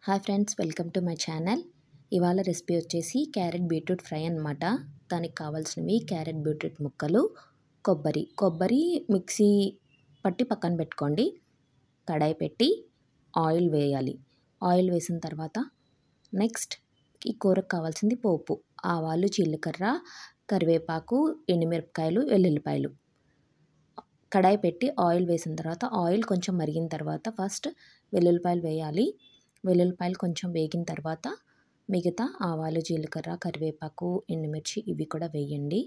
Hi friends, welcome to my channel. ఇవాళ recipe వచ్చేసి carrot beetroot fry అన్నమాట. దానికి కావాల్సినవి క్యారెట్ బీట్రూట్ ముక్కలు, కొబ్బరి మిక్సీ పట్టి పక్కన పెట్టుకోండి. కడాయి పెట్టి ఆయిల్ వేయాలి. ఆయిల్ వేసిన తర్వాత నెక్స్ట్ ఈ కూరకు కావాల్సింది పోపు: ఆవాలు, జీలకర్ర, కరివేపాకు, ఎండుమిరపకాయలు, వెల్లుల్లిపాయలు. కడాయి పెట్టి ఆయిల్ వేసిన తర్వాత ఆయిల్ కొంచెం మరిగిన తర్వాత ఫస్ట్ వెల్లుల్లిపాయలు వేయాలి. వెల్లుల్లిపాయలు కొంచెం వేగిన తర్వాత మిగతా ఆవాలు, జీలకర్ర, కరివేపాకు, ఎండుమిర్చి ఇవి కూడా వేయండి.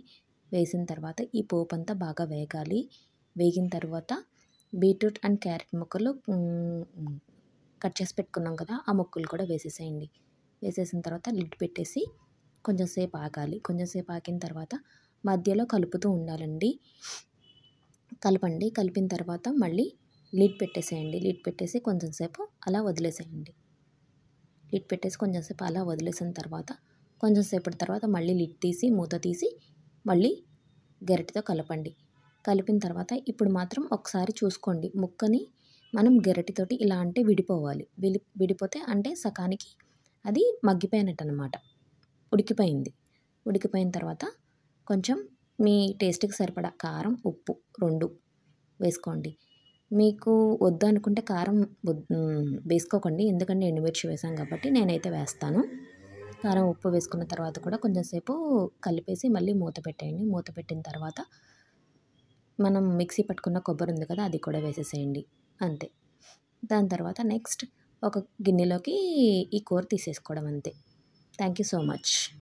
వేసిన తర్వాత ఈ పోపు అంతా బాగా వేగాలి. వేగిన తర్వాత బీట్రూట్ అండ్ క్యారెట్ ముక్కలు కట్ చేసి పెట్టుకున్నాం కదా, ఆ ముక్కలు కూడా వేసేసేయండి. వేసేసిన తర్వాత లిడ్ పెట్టేసి కొంచెం సేపు ఆగాలి. కొంచెం సేపు ఆగిన తర్వాత మధ్యలో కలుపుతూ ఉండాలండి. కలపండి. కలిపిన తర్వాత మళ్ళీ లిడ్ పెట్టేసేయండి. లిడ్ పెట్టేసి కొంచెం సేపు అలా వదిలేసేయండి. లిడ్ పెట్టేసి కొంచెం సేపు అలా వదిలేసిన తర్వాత కొంచెం సేపటి తర్వాత మళ్ళీ లిడ్ తీసి మూత తీసి మళ్ళీ గరిటెతో కలపండి. కలిపిన తర్వాత ఇప్పుడు మాత్రం ఒకసారి చూసుకోండి, ముక్కని మనం గరిటెతోటి ఇలా అంటే విడిపోవాలి. విడిపోతే అంటే సకానికి అది మగ్గిపోయినట్టు అనమాట, ఉడికిపోయింది. ఉడికిపోయిన తర్వాత కొంచెం మీ టేస్ట్కి సరిపడా కారం, ఉప్పు 2 వేసుకోండి. మీకు వద్దు అనుకుంటే కారం వేసుకోకండి, ఎందుకంటే ఎండుమిర్చి వేసాం కాబట్టి. నేనైతే వేస్తాను. కారం, ఉప్పు వేసుకున్న తర్వాత కూడా కొంచెం సేపు కలిపేసి మళ్ళీ మూత పెట్టేయండి. మూత పెట్టిన తర్వాత మనం మిక్సీ పట్టుకున్న కొబ్బరి ఉంది కదా, అది కూడా వేసేసేయండి. అంతే. దాని తర్వాత నెక్స్ట్ ఒక గిన్నెలోకి ఈ కూర తీసేసుకోవడం అంతే. Thank you so much.